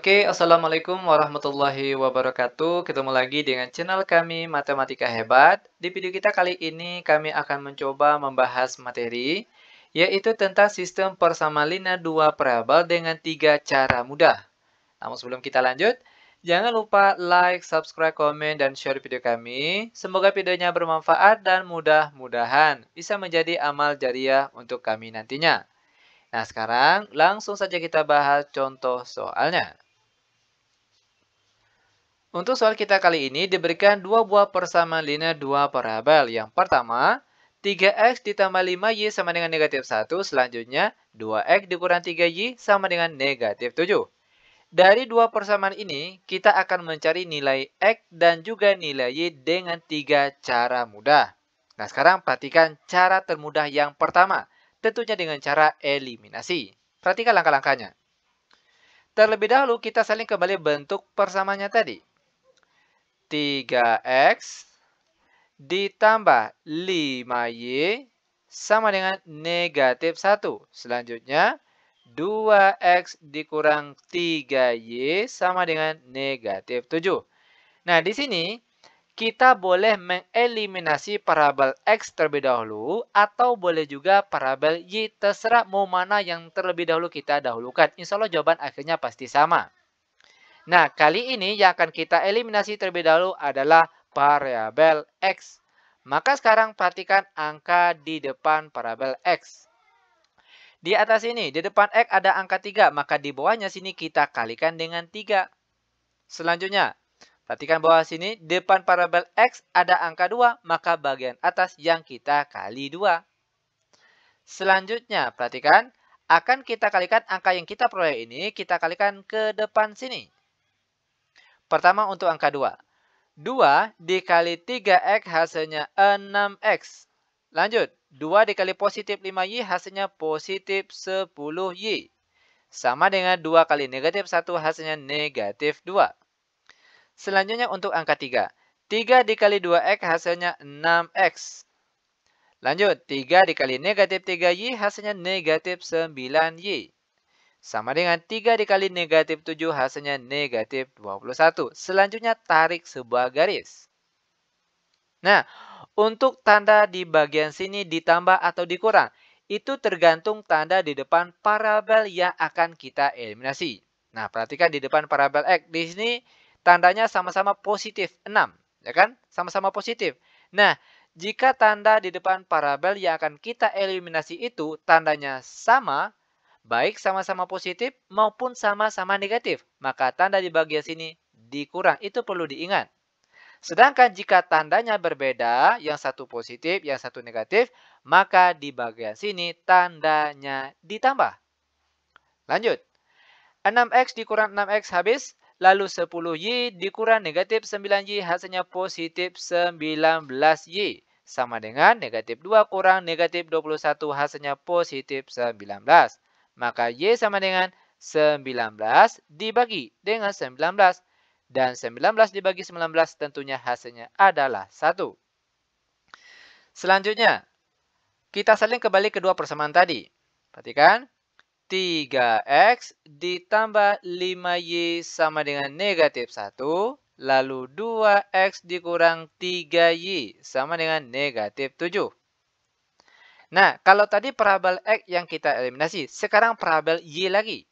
Oke, Assalamualaikum warahmatullahi wabarakatuh. Ketemu lagi dengan channel kami Matematika Hebat. Di video kita kali ini kami akan mencoba membahas materi, yaitu tentang sistem persamaan linear dua parabel dengan tiga cara mudah. Namun sebelum kita lanjut, jangan lupa like, subscribe, komen, dan share video kami. Semoga videonya bermanfaat dan mudah-mudahan bisa menjadi amal jariah untuk kami nantinya. Nah, sekarang langsung saja kita bahas contoh soalnya. Untuk soal kita kali ini diberikan dua buah persamaan linear dua parabel. Yang pertama, 3x ditambah 5y sama dengan negatif 1. Selanjutnya, 2x dikurang 3y sama dengan negatif 7. Dari dua persamaan ini, kita akan mencari nilai x dan juga nilai y dengan tiga cara mudah. Nah, sekarang perhatikan cara termudah yang pertama. Tentunya dengan cara eliminasi. Perhatikan langkah-langkahnya. Terlebih dahulu, kita salin kembali bentuk persamaannya tadi. 3x ditambah 5y sama dengan negatif 1. Selanjutnya, 2x dikurang 3y sama dengan negatif 7. Nah, di sini kita boleh mengeliminasi parabel x terlebih dahulu atau boleh juga parabel y. Terserah mau mana yang terlebih dahulu kita dahulukan. Insya Allah jawaban akhirnya pasti sama. Nah, kali ini yang akan kita eliminasi terlebih dahulu adalah variabel x. Maka sekarang perhatikan angka di depan variabel x. Di atas ini, di depan x ada angka 3, maka di bawahnya sini kita kalikan dengan 3. Selanjutnya, perhatikan bawah sini, di depan variabel x ada angka 2, maka bagian atas yang kita kali 2. Selanjutnya, perhatikan, akan kita kalikan angka yang kita peroleh ini, kita kalikan ke depan sini. Pertama untuk angka 2. 2 dikali 3x hasilnya 6x. Lanjut. 2 dikali positif 5y hasilnya positif 10y. Sama dengan 2 kali negatif 1 hasilnya negatif 2. Selanjutnya untuk angka 3. 3 dikali 2x hasilnya 6x. Lanjut. 3 dikali negatif 3y hasilnya negatif 9y. Sama dengan 3 dikali negatif 7 hasilnya negatif 21. Selanjutnya tarik sebuah garis. Nah, untuk tanda di bagian sini ditambah atau dikurang, itu tergantung tanda di depan parabel yang akan kita eliminasi. Nah, perhatikan di depan parabel x. Di sini tandanya sama-sama positif 6. Ya kan? Sama-sama positif. Nah, jika tanda di depan parabel yang akan kita eliminasi itu tandanya sama, baik sama-sama positif maupun sama-sama negatif, maka tanda di bagian sini dikurang. Itu perlu diingat. Sedangkan jika tandanya berbeda, yang satu positif, yang satu negatif, maka di bagian sini tandanya ditambah. Lanjut. 6x dikurang 6x habis, lalu 10y dikurang negatif 9y hasilnya positif 19y. Sama dengan negatif 2 kurang negatif 21 hasilnya positif 19. Maka Y sama dengan 19 dibagi dengan 19. Dan 19 dibagi 19 tentunya hasilnya adalah 1. Selanjutnya, kita salin kembali kedua persamaan tadi. Perhatikan, 3x ditambah 5y sama dengan negatif 1. Lalu 2x dikurang 3y sama dengan negatif 7. Nah, kalau tadi parabel x yang kita eliminasi, sekarang parabel y lagi.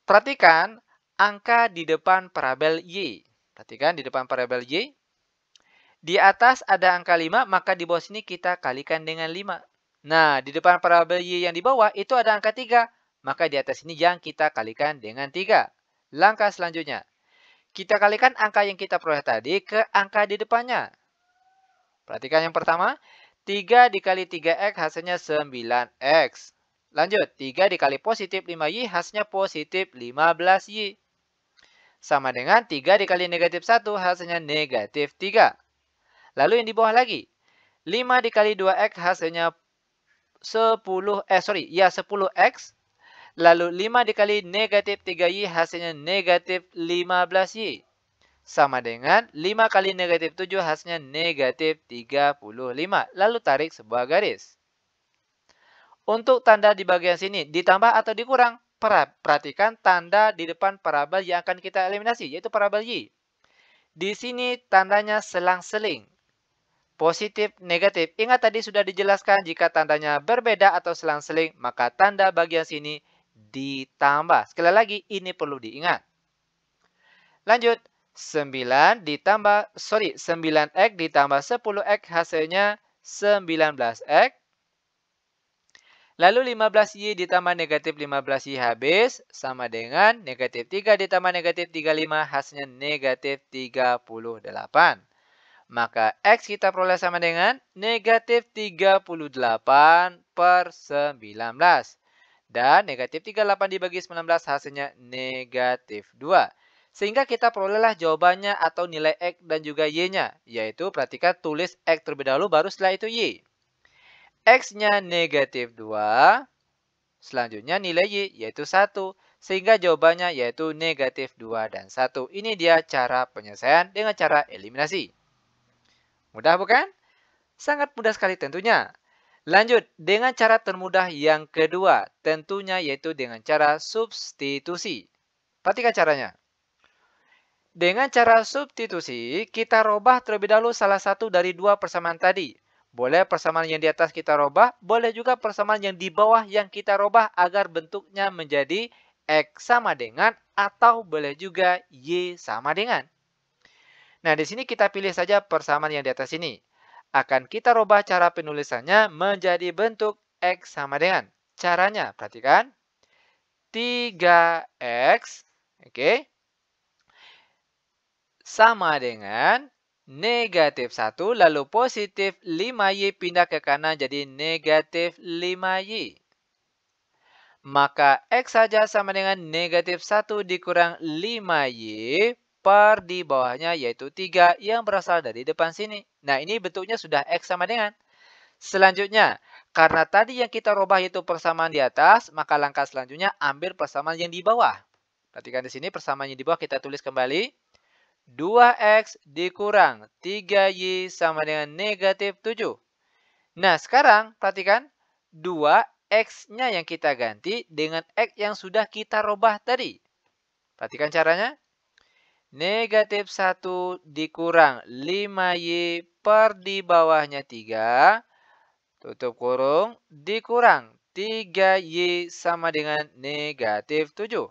Perhatikan angka di depan parabel y. Perhatikan di depan parabel y. Di atas ada angka 5, maka di bawah sini kita kalikan dengan 5. Nah, di depan parabel y yang di bawah itu ada angka 3, maka di atas ini yang kita kalikan dengan 3. Langkah selanjutnya, kita kalikan angka yang kita peroleh tadi ke angka di depannya. Perhatikan yang pertama, 3 dikali 3x hasilnya 9x. Lanjut, 3 dikali positif 5y hasilnya positif 15y. Sama dengan 3 dikali negatif 1 hasilnya negatif 3. Lalu yang di bawah lagi, 5 dikali 2x hasilnya 10x. Lalu 5 dikali negatif 3y hasilnya negatif 15y. Sama dengan 5 kali negatif 7 hasilnya negatif 35. Lalu tarik sebuah garis. Untuk tanda di bagian sini ditambah atau dikurang? Perhatikan tanda di depan parabel yang akan kita eliminasi, yaitu parabel Y. Di sini tandanya selang-seling. Positif, negatif. Ingat tadi sudah dijelaskan jika tandanya berbeda atau selang-seling, maka tanda bagian sini ditambah. Sekali lagi, ini perlu diingat. Lanjut. 9X ditambah 10X hasilnya 19X. Lalu 15Y ditambah negatif 15Y habis sama dengan negatif 3 ditambah negatif 35 hasilnya negatif 38. Maka X kita peroleh sama dengan negatif 38 per 19. Dan negatif 38 dibagi 19 hasilnya negatif 2. Sehingga kita perolehlah jawabannya atau nilai X dan juga Y-nya. Yaitu perhatikan tulis X terlebih dahulu baru setelah itu Y. X-nya negatif 2. Selanjutnya nilai Y yaitu 1. Sehingga jawabannya yaitu negatif 2 dan 1. Ini dia cara penyelesaian dengan cara eliminasi. Mudah bukan? Sangat mudah sekali tentunya. Lanjut dengan cara termudah yang kedua. Tentunya yaitu dengan cara substitusi. Perhatikan caranya. Dengan cara substitusi, kita robah terlebih dahulu salah satu dari dua persamaan tadi. Boleh persamaan yang di atas kita robah, boleh juga persamaan yang di bawah yang kita robah agar bentuknya menjadi X sama dengan atau boleh juga Y sama dengan. Nah, di sini kita pilih saja persamaan yang di atas ini. Akan kita robah cara penulisannya menjadi bentuk X sama dengan. Caranya, perhatikan. 3X, oke. Sama dengan negatif 1, lalu positif 5Y pindah ke kanan jadi negatif 5Y. Maka X saja sama dengan negatif 1 dikurang 5Y per di bawahnya yaitu 3 yang berasal dari depan sini. Nah, ini bentuknya sudah X sama dengan. Selanjutnya, karena tadi yang kita robah itu persamaan di atas, maka langkah selanjutnya ambil persamaan yang di bawah. Perhatikan di sini persamaan yang di bawah kita tulis kembali. 2X dikurang 3Y sama dengan negatif 7. Nah, sekarang perhatikan 2X-nya yang kita ganti dengan X yang sudah kita robah tadi. Perhatikan caranya. Negatif 1 dikurang 5Y per di bawahnya 3. Tutup kurung. Dikurang 3Y sama dengan negatif 7.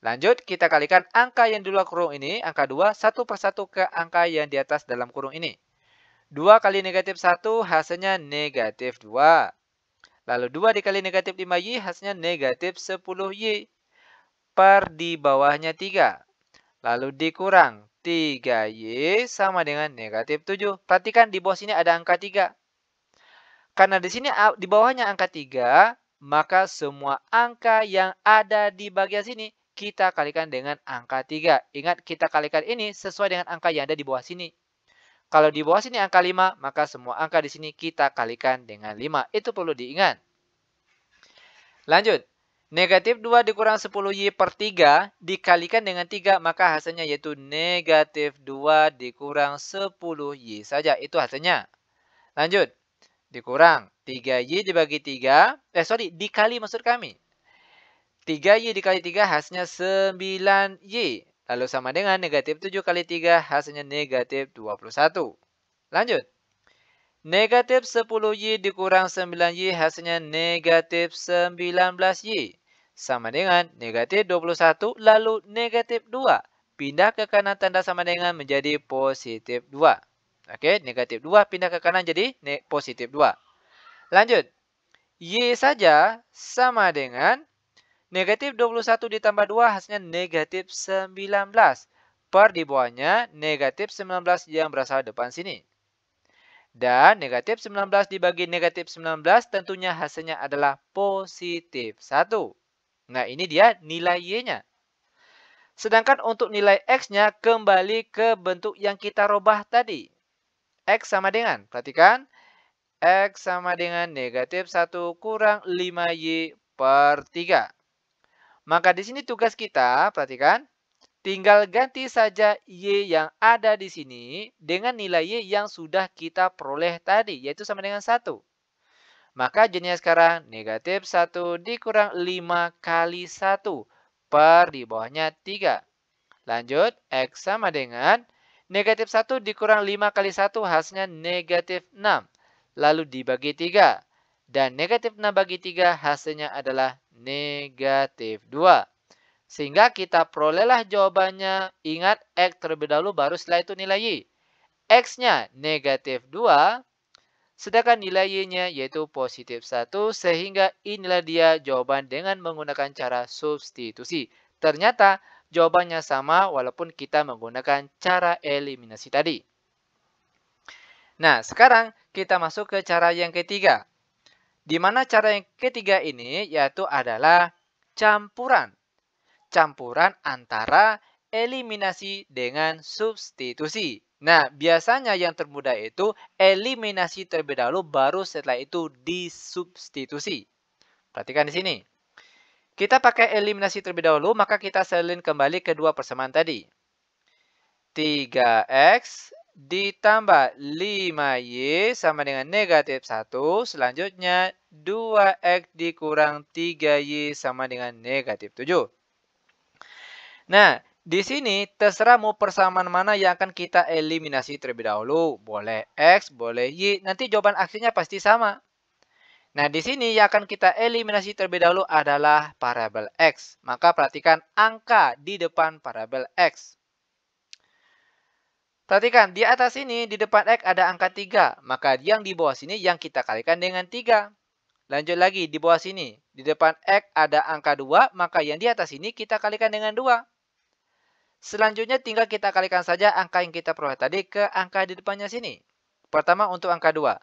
Lanjut, kita kalikan angka yang di luar kurung ini, angka 2, satu persatu ke angka yang di atas dalam kurung ini. 2 kali negatif 1 hasilnya negatif 2. Lalu 2 dikali negatif 5Y hasilnya negatif 10Y. Per di bawahnya 3. Lalu dikurang 3Y sama dengan negatif 7. Perhatikan di bawah sini ada angka 3. Karena di sini di bawahnya angka 3, maka semua angka yang ada di bagian sini kita kalikan dengan angka 3. Ingat, kita kalikan ini sesuai dengan angka yang ada di bawah sini. Kalau di bawah sini angka 5, maka semua angka di sini kita kalikan dengan 5. Itu perlu diingat. Lanjut. Negatif 2 dikurang 10Y per 3 dikalikan dengan 3, maka hasilnya yaitu negatif 2 dikurang 10Y saja. Itu hasilnya. Lanjut. Dikurang 3Y dibagi 3. Dikali maksud kami. 3Y dikali 3 hasilnya 9Y. Lalu sama dengan negatif 7 kali 3 hasilnya negatif 21. Lanjut. Negatif 10Y dikurang 9Y hasilnya negatif 19Y. Sama dengan negatif 21 lalu negatif 2. Pindah ke kanan tanda sama dengan menjadi positif 2. Oke, negatif 2 pindah ke kanan jadi positif 2. Lanjut. Y saja sama dengan negatif 21 ditambah 2 hasilnya negatif 19. Per di bawahnya negatif 19 yang berasal depan sini. Dan negatif 19 dibagi negatif 19 tentunya hasilnya adalah positif 1. Nah, ini dia nilai Y-nya. Sedangkan untuk nilai X-nya kembali ke bentuk yang kita robah tadi. X sama dengan, perhatikan. X sama dengan negatif 1 kurang 5Y per 3. Maka di sini tugas kita, perhatikan, tinggal ganti saja Y yang ada di sini dengan nilai Y yang sudah kita peroleh tadi, yaitu sama dengan 1. Maka jadinya sekarang negatif 1 dikurang 5 kali 1 per di bawahnya 3. Lanjut, X sama dengan negatif 1 dikurang 5 kali 1 hasilnya negatif 6. Lalu dibagi 3. Dan negatif 6 bagi 3 hasilnya adalah negatif 2. Sehingga kita perolehlah jawabannya. Ingat, X terlebih dahulu baru setelah itu nilai Y. X-nya negatif 2. Sedangkan nilai Y-nya yaitu positif 1, sehingga inilah dia jawaban dengan menggunakan cara substitusi. Ternyata jawabannya sama walaupun kita menggunakan cara eliminasi tadi. Nah, sekarang kita masuk ke cara yang ketiga. Di mana cara yang ketiga ini yaitu adalah campuran. Campuran antara eliminasi dengan substitusi. Nah, biasanya yang termudah itu eliminasi terlebih dahulu, baru setelah itu disubstitusi. Perhatikan di sini. Kita pakai eliminasi terlebih dahulu, maka kita salin kembali kedua persamaan tadi. 3X ditambah 5Y sama dengan negatif 1. Selanjutnya 2X dikurang 3Y sama dengan negatif 7. Nah, di sini terserah mau persamaan mana yang akan kita eliminasi terlebih dahulu. Boleh X, boleh Y. Nanti jawaban akhirnya pasti sama. Nah, di sini yang akan kita eliminasi terlebih dahulu adalah variabel X. Maka perhatikan angka di depan variabel X. Perhatikan, di atas sini di depan X ada angka 3. Maka yang di bawah sini yang kita kalikan dengan 3. Lanjut lagi, di bawah sini. Di depan X ada angka 2. Maka yang di atas sini kita kalikan dengan 2. Selanjutnya tinggal kita kalikan saja angka yang kita peroleh tadi ke angka di depannya sini. Pertama untuk angka 2.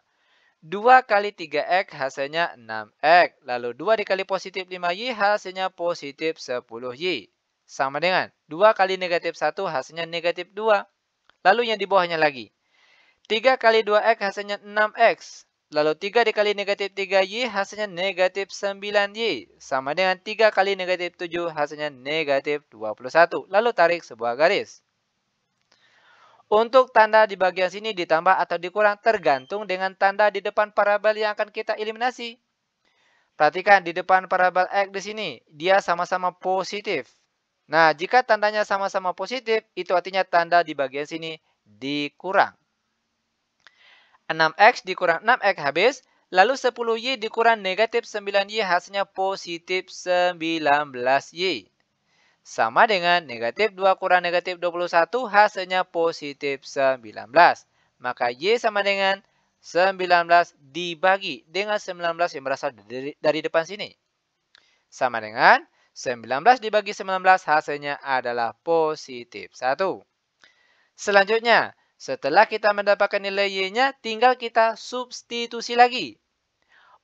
2 kali 3X hasilnya 6X. Lalu 2 dikali positif 5Y hasilnya positif 10Y. Sama dengan 2 kali negatif 1 hasilnya negatif 2. Lalu yang di bawahnya lagi. 3 kali 2X hasilnya 6X. Lalu 3 dikali negatif 3Y hasilnya negatif 9Y. Sama dengan 3 kali negatif 7 hasilnya negatif 21. Lalu tarik sebuah garis. Untuk tanda di bagian sini ditambah atau dikurang tergantung dengan tanda di depan parabel yang akan kita eliminasi. Perhatikan di depan parabel X di sini. Dia sama-sama positif. Nah, jika tandanya sama-sama positif, itu artinya tanda di bagian sini dikurang. 6X dikurang 6X habis, lalu 10Y dikurang negatif 9Y hasilnya positif 19Y. Sama dengan negatif 2 kurang negatif 21 hasilnya positif 19. Maka Y sama dengan 19 dibagi dengan 19 yang berasal dari depan sini. Sama dengan 19 dibagi 19 hasilnya adalah positif 1. Selanjutnya, setelah kita mendapatkan nilai Y-nya, tinggal kita substitusi lagi.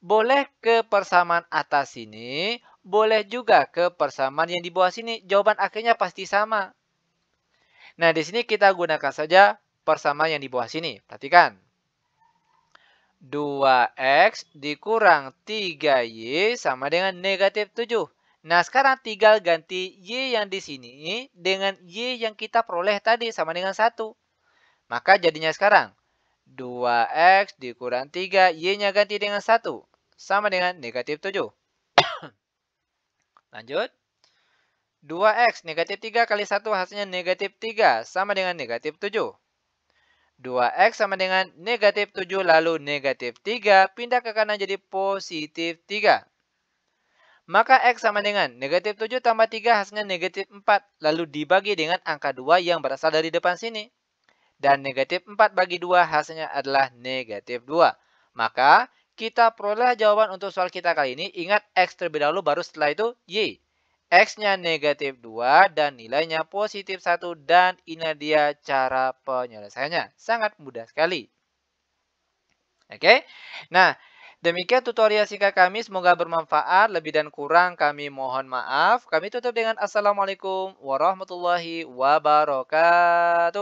Boleh ke persamaan atas sini, boleh juga ke persamaan yang di bawah sini. Jawaban akhirnya pasti sama. Nah, di sini kita gunakan saja persamaan yang di bawah sini. Perhatikan. 2X dikurang 3Y sama dengan negatif 7. Nah, sekarang tinggal ganti Y yang di sini dengan Y yang kita peroleh tadi sama dengan 1. Maka jadinya sekarang 2X dikurang 3, Y-nya ganti dengan 1. Sama dengan negatif 7. Lanjut. 2X negatif 3 kali 1 hasilnya negatif 3. Sama dengan negatif 7. 2X sama dengan negatif 7 lalu negatif 3. Pindah ke kanan jadi positif 3. Maka X sama dengan negatif 7 tambah 3 hasilnya negatif 4. Lalu dibagi dengan angka 2 yang berasal dari depan sini. Dan negatif 4 bagi 2 hasilnya adalah negatif 2. Maka kita peroleh jawaban untuk soal kita kali ini. Ingat X terlebih dahulu baru setelah itu Y. X-nya negatif 2 dan nilainya positif 1. Dan ini dia cara penyelesaiannya. Sangat mudah sekali. Oke. Nah, demikian tutorial singkat kami. Semoga bermanfaat. Lebih dan kurang kami mohon maaf. Kami tutup dengan Assalamualaikum warahmatullahi wabarakatuh.